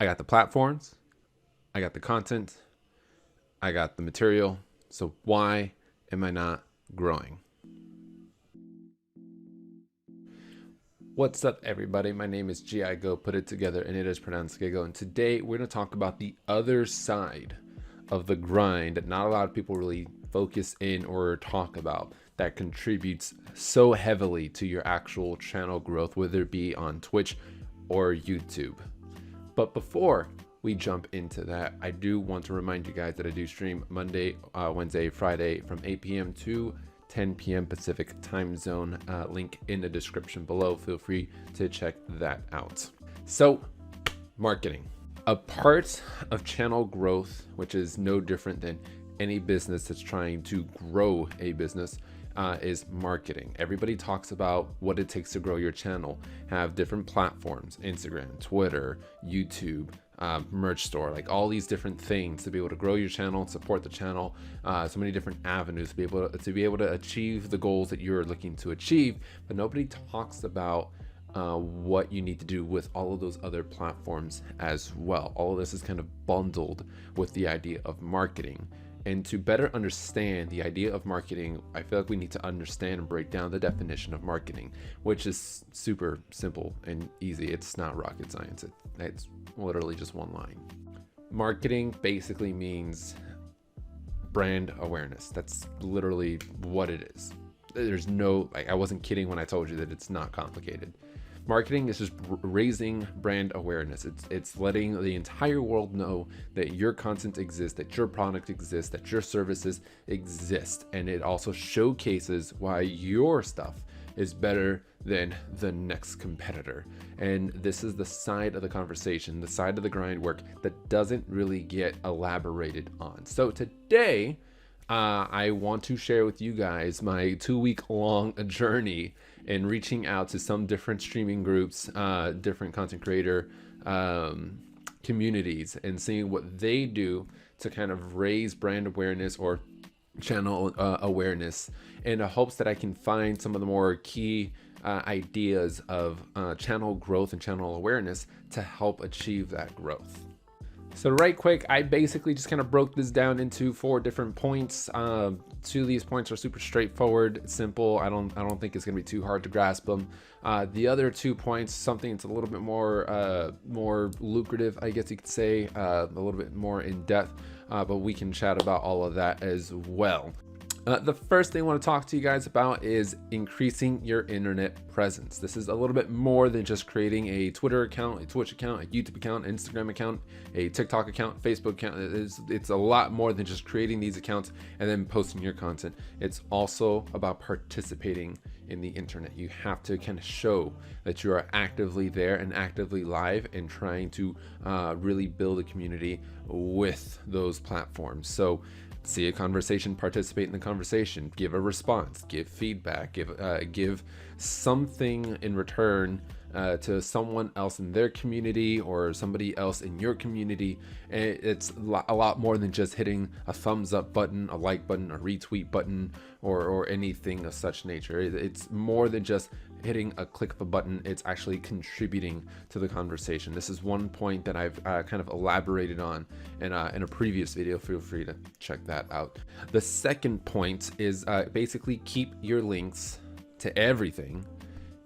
I got the platforms, I got the content, I got the material. So why am I not growing? What's up, everybody? My name is Gi Go, put it together, and it is pronounced Gigo. And today we're going to talk about the other side of the grind that not a lot of people really focus in or talk about, that contributes so heavily to your actual channel growth, whether it be on Twitch or YouTube. But before we jump into that, I do want to remind you guys that I do stream Monday, Wednesday, Friday from 8 p.m. to 10 p.m. Pacific time zone. Link in the description below. Feel free to check that out. So, marketing. A part of channel growth, which is no different than any business that's trying to grow a business, is marketing. Everybody talks about what it takes to grow your channel. Have different platforms: Instagram, Twitter, YouTube, merch store, like all these different things to be able to grow your channel, support the channel, so many different avenues to be able to achieve the goals that you're looking to achieve. But nobody talks about what you need to do with all of those other platforms as well. All of this is kind of bundled with the idea of marketing. And to better understand the idea of marketing, I feel like we need to understand and break down the definition of marketing, which is super simple and easy. It's not rocket science. It's literally just one line. Marketing basically means brand awareness. That's literally what it is. There's no, I wasn't kidding when I told you that it's not complicated. Marketing is just raising brand awareness. It's letting the entire world know that your content exists, that your product exists, that your services exist. And it also showcases why your stuff is better than the next competitor. And this is the side of the conversation, the side of the grind work that doesn't really get elaborated on. So today, I want to share with you guys my 2-week-long journey in reaching out to some different streaming groups, different content creator communities, and seeing what they do to kind of raise brand awareness or channel awareness, in the hopes that I can find some of the more key ideas of channel growth and channel awareness to help achieve that growth. So right quick, I basically just kind of broke this down into 4 different points. 2 of these points are super straightforward, simple. I don't think it's gonna be too hard to grasp them. The other 2 points, something that's a little bit more lucrative, I guess you could say, a little bit more in depth, but we can chat about all of that as well. The first thing I want to talk to you guys about is increasing your internet presence. This is a little bit more than just creating a Twitter account, a Twitch account, a YouTube account, Instagram account, a TikTok account, Facebook account. It's a lot more than just creating these accounts and then posting your content. It's also about participating in the internet. You have to kind of show that you are actively there and actively live and trying to really build a community with those platforms. So see a conversation, participate in the conversation, give a response, give feedback, give something in return to someone else in their community or somebody else in your community. And it's a lot more than just hitting a thumbs up button, a like button, a retweet button, or anything of such nature. It's more than just hitting a click of a button. It's actually contributing to the conversation. This is one point that I've kind of elaborated on in a previous video. Feel free to check that out. The second point is basically keep your links to everything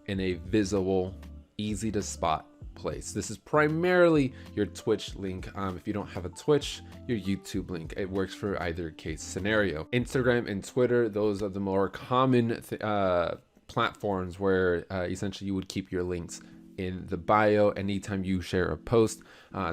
in a visible, easy to spot place. This is primarily your Twitch link. If you don't have a Twitch, your YouTube link. It works for either case scenario. Instagram and Twitter, those are the more common platforms where essentially you would keep your links in the bio anytime you share a post.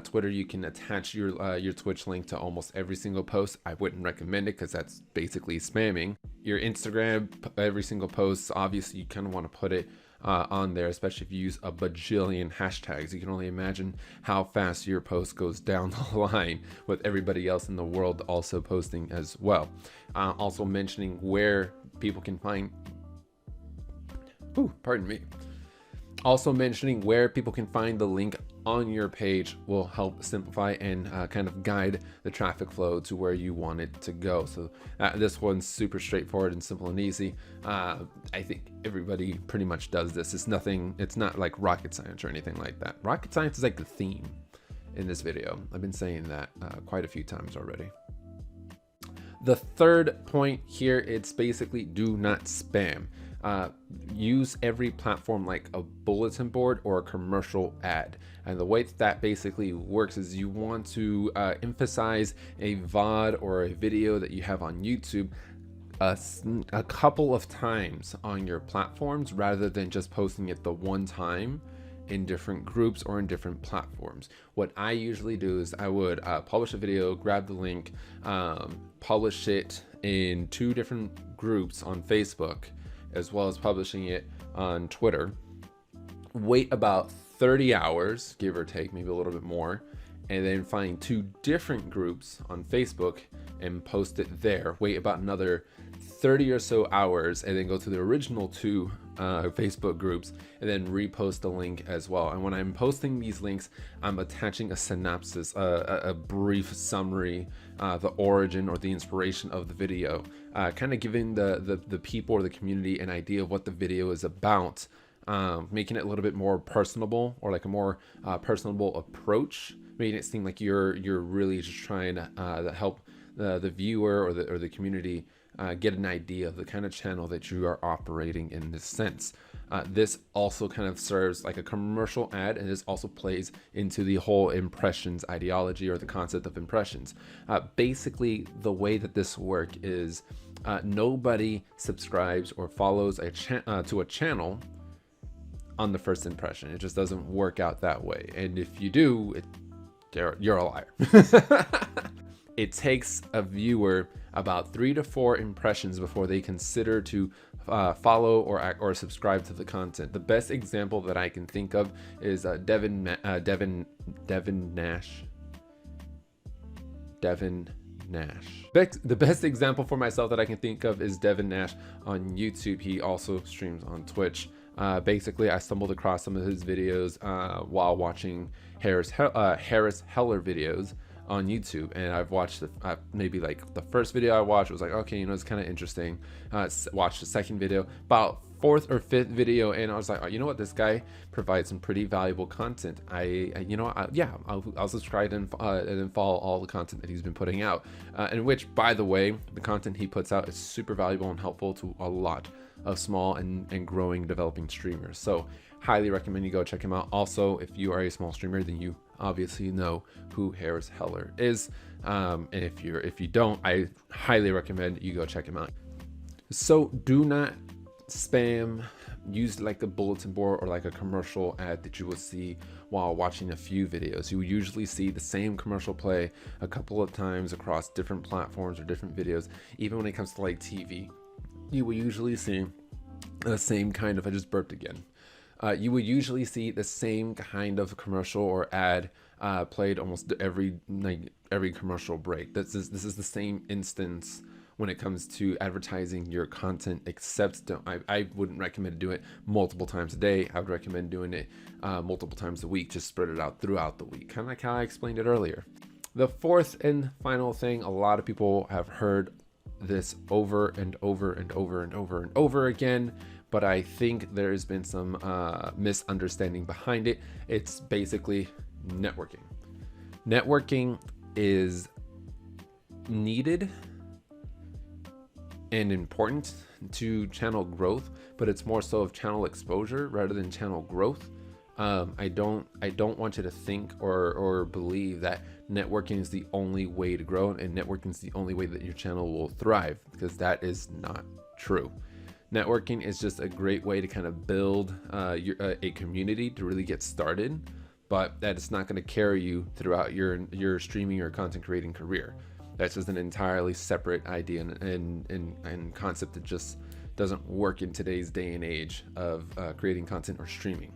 Twitter, you can attach your Twitch link to almost every single post. I wouldn't recommend it because that's basically spamming. Your Instagram, every single post, obviously you kind of want to put it on there, especially if you use a bajillion hashtags. You can only imagine how fast your post goes down the line with everybody else in the world also posting as well. Also mentioning where people can find, pardon me. Also mentioning where people can find the link on your page will help simplify and kind of guide the traffic flow to where you want it to go. So this one's super straightforward and simple and easy. I think everybody pretty much does this. It's not like rocket science or anything like that. Rocket science is like the theme. in this video. I've been saying that quite a few times already. The third point here, it's basically do not spam. Use every platform like a bulletin board or a commercial ad. And the way that basically works is you want to emphasize a VOD or a video that you have on YouTube a couple of times on your platforms rather than just posting it the one time in different groups or in different platforms. What I usually do is I would publish a video, grab the link, publish it in 2 different groups on Facebook, as well as publishing it on Twitter. Wait about 30 hours, give or take, maybe a little bit more, and then find 2 different groups on Facebook and post it there. Wait about another 30 or so hours and then go to the original 2 Facebook groups and then repost the link as well. And when I'm posting these links, I'm attaching a synopsis, a brief summary, the origin or the inspiration of the video, kind of giving the people or the community an idea of what the video is about, making it a little bit more personable, or like a more personable approach, making it seem like you're really just trying to help the viewer or the community get an idea of the kind of channel that you are operating in this sense. This also kind of serves like a commercial ad, and this also plays into the whole impressions ideology or the concept of impressions. Basically, the way that this works is nobody subscribes or follows to a channel on the first impression. It just doesn't work out that way. And if you do, you're a liar. It takes a viewer about 3 to 4 impressions before they consider to follow or subscribe to the content. The best example that I can think of is Devin Nash. The best example for myself that I can think of is Devin Nash on YouTube. He also streams on Twitch. Basically, I stumbled across some of his videos while watching Harris Heller videos on YouTube, and I've watched maybe like the first video I watched was like, okay, you know, it's kind of interesting. Watched the second video, about 4th or 5th video, and I was like, oh, you know what, this guy provides some pretty valuable content. I'll subscribe and then follow all the content that he's been putting out, and which, by the way, the content he puts out is super valuable and helpful to a lot of small and growing developing streamers. So highly recommend you go check him out. Also, if you are a small streamer, then you obviously know who Harris Heller is, and if you don't, I highly recommend you go check him out. So do not spam. Use like a bulletin board or like a commercial ad that you will see while watching a few videos. You will usually see the same commercial play a couple of times across different platforms or different videos. Even when it comes to like TV, you will usually see the same kind of, I just burped again. You will usually see the same kind of commercial or ad played almost every commercial break. This is the same instance when it comes to advertising your content, except I wouldn't recommend doing it multiple times a day. I would recommend doing it multiple times a week. Just spread it out throughout the week, kind of like how I explained it earlier. The fourth and final thing, a lot of people have heard this over and over and over and over and over again, but I think there's been some misunderstanding behind it. It's basically networking. Networking is needed and important to channel growth, but it's more so of channel exposure rather than channel growth. I don't want you to think or believe that networking is the only way to grow and networking is the only way that your channel will thrive, because that is not true. Networking is just a great way to kind of build a community to really get started, but that is not going to carry you throughout your streaming or content creating career. That's just an entirely separate idea and concept that just doesn't work in today's day and age of creating content or streaming.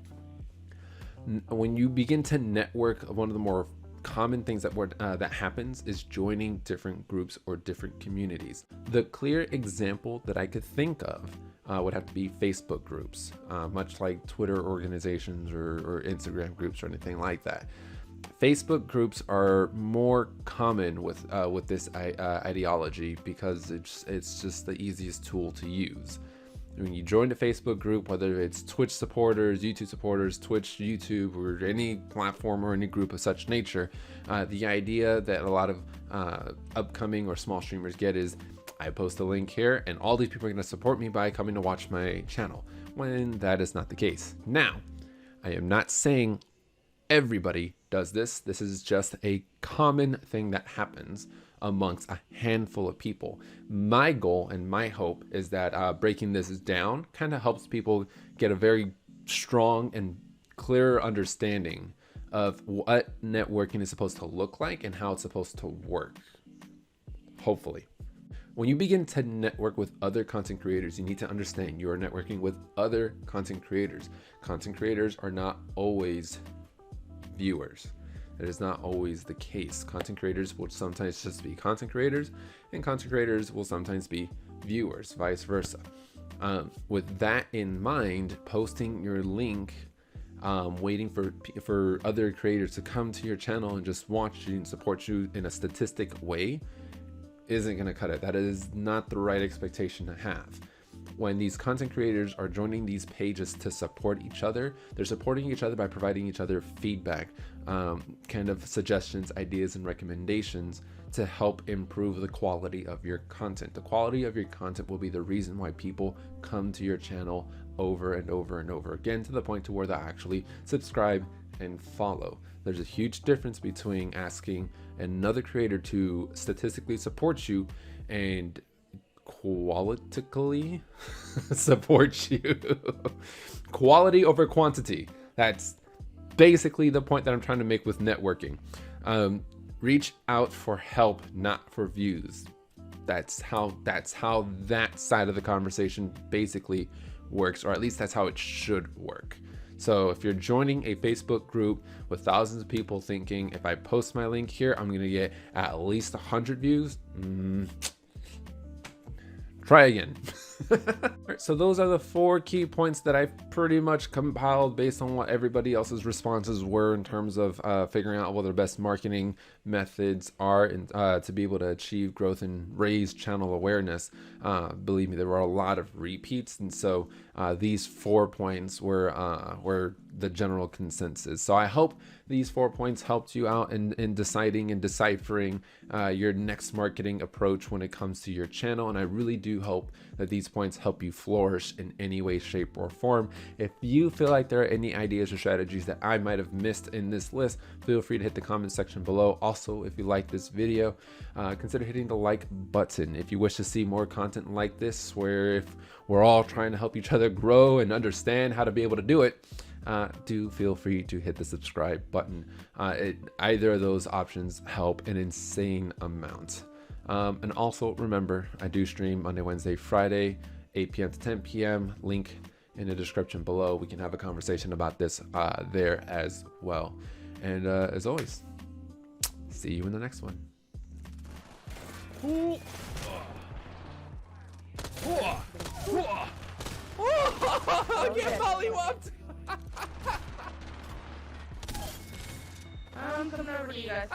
When you begin to network, one of the more common things that happens is joining different groups or different communities. The clear example that I could think of would have to be Facebook groups, much like Twitter organizations or Instagram groups or anything like that. Facebook groups are more common with this ideology because it's just the easiest tool to use. when you join a Facebook group, whether it's Twitch supporters, YouTube supporters, Twitch, YouTube, or any platform or any group of such nature, the idea that a lot of upcoming or small streamers get is, I post a link here and all these people are going to support me by coming to watch my channel, when that is not the case. Now, I am not saying everybody does this. This is just a common thing that happens amongst a handful of people. My goal and my hope is that breaking this down kind of helps people get a very strong and clearer understanding of what networking is supposed to look like and how it's supposed to work. Hopefully. When you begin to network with other content creators, you need to understand you are networking with other content creators. Content creators are not always viewers. That is not always the case. Content creators will sometimes just be content creators, and content creators will sometimes be viewers, vice versa. With that in mind, posting your link, waiting for other creators to come to your channel and just watch you and support you in a statistic way isn't going to cut it. That is not the right expectation to have. When these content creators are joining these pages to support each other, they're supporting each other by providing each other feedback, kind of suggestions, ideas, and recommendations to help improve the quality of your content. The quality of your content will be the reason why people come to your channel over and over and over again, to the point to where they actually subscribe and follow. There's a huge difference between asking another creator to statistically support you and qualitatively support you. Quality over quantity. That's basically the point that I'm trying to make with networking. Reach out for help, not for views. That's how that side of the conversation basically works, or at least that's how it should work. So if you're joining a Facebook group with thousands of people thinking, if I post my link here, I'm gonna get at least 100 views, try again. So those are the 4 key points that I've pretty much compiled based on what everybody else's responses were in terms of figuring out what the best marketing methods are to be able to achieve growth and raise channel awareness. Believe me, there were a lot of repeats, and so these 4 points were the general consensus. So I hope these 4 points helped you out in deciding and deciphering your next marketing approach when it comes to your channel. And I really do hope that these points help you flourish in any way, shape, or form. If you feel like there are any ideas or strategies that I might have missed in this list, feel free to hit the comment section below. Also, if you like this video, consider hitting the like button. If you wish to see more content like this, where if we're all trying to help each other grow and understand how to be able to do it, do feel free to hit the subscribe button. Either of those options help an insane amount. And also remember, I do stream Monday, Wednesday, Friday, 8 p.m. to 10 p.m. Link in the description below. We can have a conversation about this there as well. And as always, see you in the next one. Get pollywopped! I'm coming over to you guys.